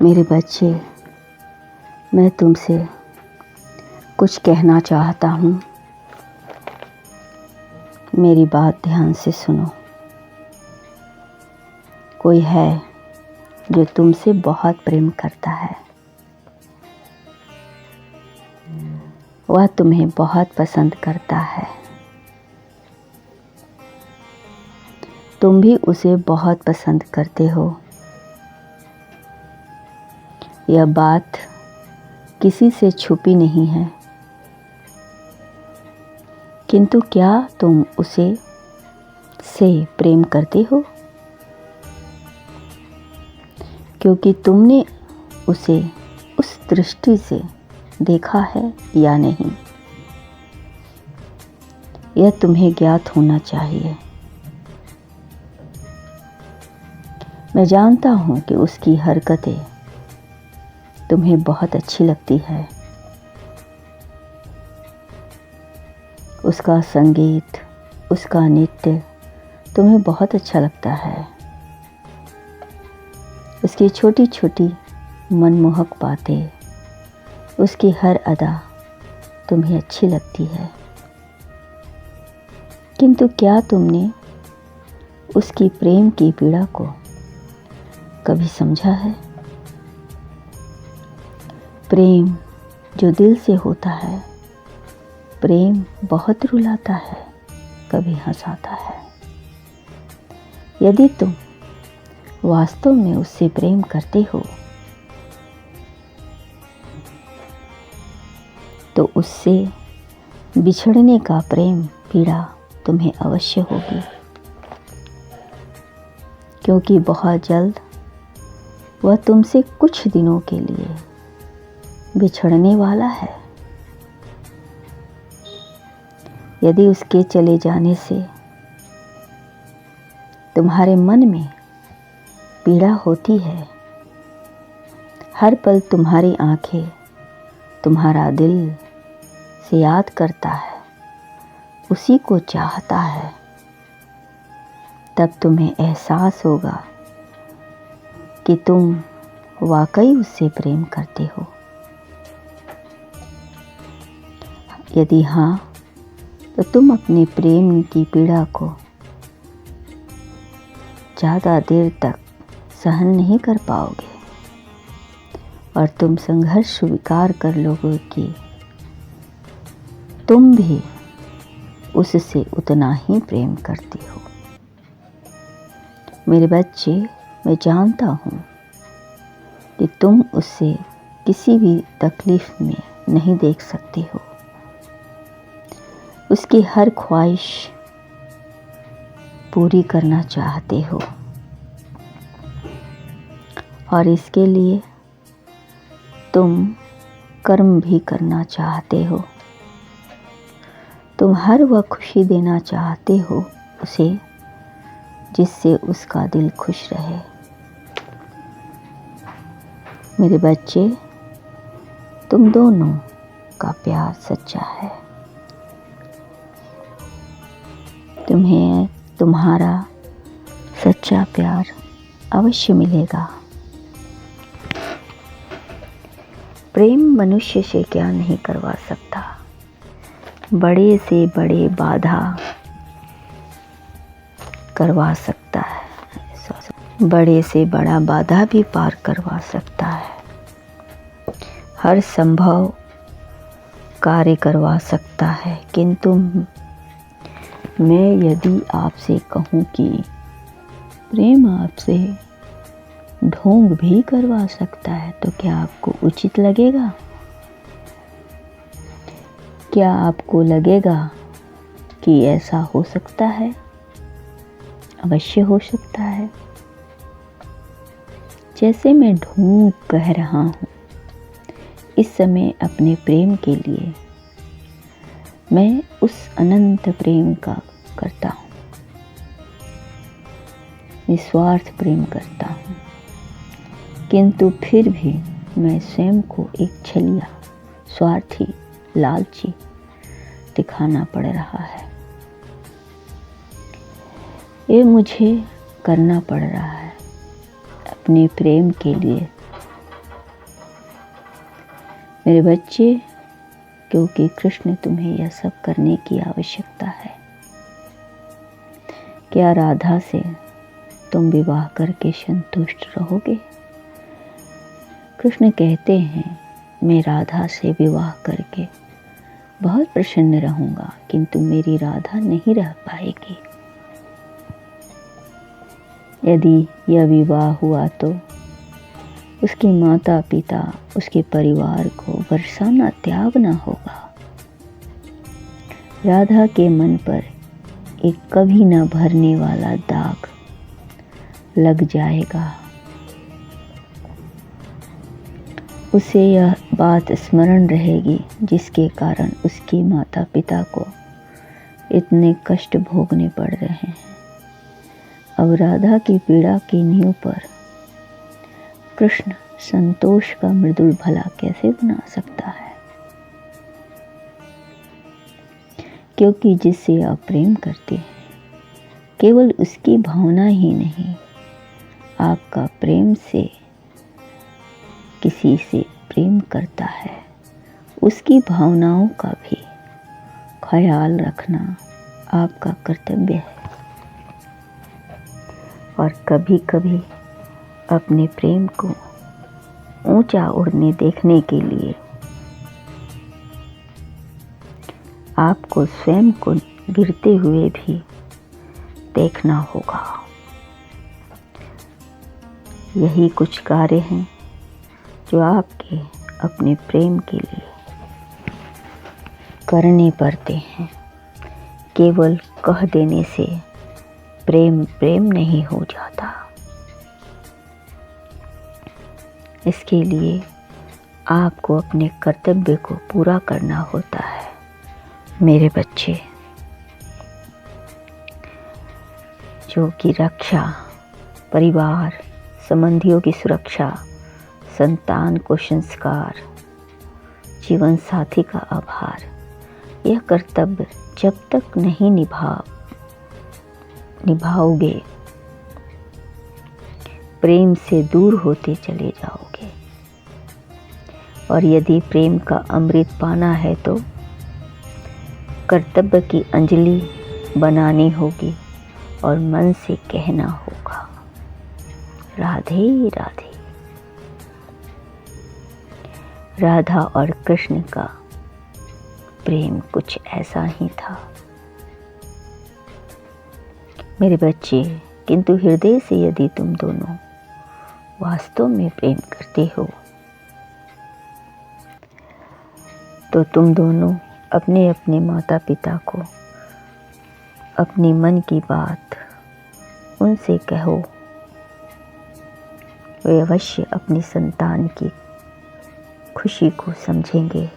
मेरे बच्चे, मैं तुमसे कुछ कहना चाहता हूँ। मेरी बात ध्यान से सुनो। कोई है जो तुमसे बहुत प्रेम करता है। वह तुम्हें बहुत पसंद करता है। तुम भी उसे बहुत पसंद करते हो। यह बात किसी से छुपी नहीं है। किंतु क्या तुम उसे से प्रेम करते हो? क्योंकि तुमने उसे उस दृष्टि से देखा है या नहीं, यह तुम्हें ज्ञात होना चाहिए। मैं जानता हूँ कि उसकी हरकतें तुम्हें बहुत अच्छी लगती है। उसका संगीत, उसका नृत्य तुम्हें बहुत अच्छा लगता है। उसकी छोटी छोटी मनमोहक बातें, उसकी हर अदा तुम्हें अच्छी लगती है। किंतु क्या तुमने उसकी प्रेम की पीड़ा को कभी समझा है? प्रेम जो दिल से होता है, प्रेम बहुत रुलाता है, कभी हंसाता है। यदि तुम वास्तव में उससे प्रेम करते हो तो उससे बिछड़ने का प्रेम पीड़ा तुम्हें अवश्य होगी, क्योंकि बहुत जल्द वह तुमसे कुछ दिनों के लिए बिछड़ने वाला है। यदि उसके चले जाने से तुम्हारे मन में पीड़ा होती है, हर पल तुम्हारी आंखें, तुम्हारा दिल से याद करता है, उसी को चाहता है, तब तुम्हें एहसास होगा कि तुम वाकई उससे प्रेम करते हो। यदि हाँ, तो तुम अपने प्रेम की पीड़ा को ज़्यादा देर तक सहन नहीं कर पाओगे और तुम संघर्ष स्वीकार कर लोगे कि तुम भी उससे उतना ही प्रेम करते हो। मेरे बच्चे, मैं जानता हूँ कि तुम उससे किसी भी तकलीफ में नहीं देख सकते हो। उसकी हर ख्वाहिश पूरी करना चाहते हो और इसके लिए तुम कर्म भी करना चाहते हो। तुम हर वह खुशी देना चाहते हो उसे जिससे उसका दिल खुश रहे। मेरे बच्चे, तुम दोनों का प्यार सच्चा है। तुम्हें तुम्हारा सच्चा प्यार अवश्य मिलेगा। प्रेम मनुष्य से क्या नहीं करवा सकता। बड़े से बड़े बाधा करवा सकता है, बड़े से बड़ा बाधा भी पार करवा सकता है। हर संभव कार्य करवा सकता है। किंतु मैं यदि आपसे कहूँ कि प्रेम आपसे ढोंग भी करवा सकता है, तो क्या आपको उचित लगेगा? क्या आपको लगेगा कि ऐसा हो सकता है? अवश्य हो सकता है। जैसे मैं ढोंग कह रहा हूँ, इस समय अपने प्रेम के लिए मैं उस अनंत प्रेम का करता हूँ, निस्वार्थ प्रेम करता हूँ। किंतु फिर भी मैं स्वयं को एक छलिया, स्वार्थी, लालची दिखाना पड़ रहा है। ये मुझे करना पड़ रहा है अपने प्रेम के लिए मेरे बच्चे, क्योंकि कृष्ण तुम्हें यह सब करने की आवश्यकता है। क्या राधा से तुम विवाह करके संतुष्ट रहोगे? कृष्ण कहते हैं, मैं राधा से विवाह करके बहुत प्रसन्न रहूंगा, किंतु मेरी राधा नहीं रह पाएगी। यदि यह विवाह हुआ तो उसके माता पिता, उसके परिवार को बरसाना त्यागना होगा। राधा के मन पर एक कभी न भरने वाला दाग लग जाएगा। उसे यह बात स्मरण रहेगी जिसके कारण उसकी माता पिता को इतने कष्ट भोगने पड़ रहे हैं। अब राधा की पीड़ा की नींव पर कृष्ण संतोष का मृदुल भला कैसे बना सकता है? क्योंकि जिससे आप प्रेम करते हैं, केवल उसकी भावना ही नहीं, आपका प्रेम से किसी से प्रेम करता है, उसकी भावनाओं का भी ख्याल रखना आपका कर्तव्य है। और कभी कभी अपने प्रेम को ऊंचा उड़ने देखने के लिए आपको स्वयं को गिरते हुए भी देखना होगा। यही कुछ कार्य हैं जो आपके अपने प्रेम के लिए करने पड़ते हैं। केवल कह देने से प्रेम प्रेम नहीं हो जाता। इसके लिए आपको अपने कर्तव्य को पूरा करना होता है। मेरे बच्चे, जो कि रक्षा, परिवार, संबंधियों की सुरक्षा, संतान को संस्कार, जीवन साथी का आभार, यह कर्तव्य जब तक नहीं निभाओगे, प्रेम से दूर होते चले जाओगे। और यदि प्रेम का अमृत पाना है तो कर्तव्य की अंजलि बनानी होगी और मन से कहना होगा, राधे राधे। राधा और कृष्ण का प्रेम कुछ ऐसा ही था मेरे बच्चे। किंतु हृदय से यदि तुम दोनों वास्तव में प्रेम करते हो तो तुम दोनों अपने अपने माता पिता को अपने मन की बात उनसे कहो। वे अवश्य अपनी संतान की खुशी को समझेंगे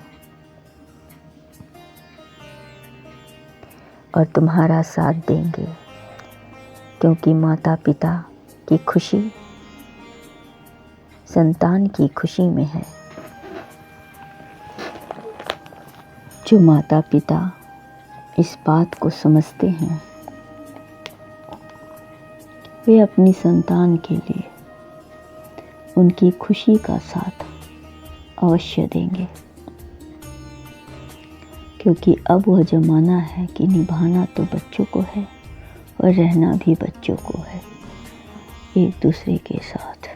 और तुम्हारा साथ देंगे, क्योंकि माता पिता की खुशी संतान की खुशी में है। जो माता पिता इस बात को समझते हैं, वे अपनी संतान के लिए उनकी खुशी का साथ अवश्य देंगे, क्योंकि अब वह ज़माना है कि निभाना तो बच्चों को है और रहना भी बच्चों को है एक दूसरे के साथ।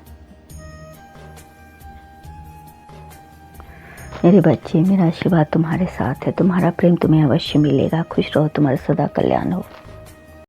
मेरे बच्चे, मेरा आशीर्वाद तुम्हारे साथ है। तुम्हारा प्रेम तुम्हें अवश्य मिलेगा। खुश रहो, तुम्हारा सदा कल्याण हो।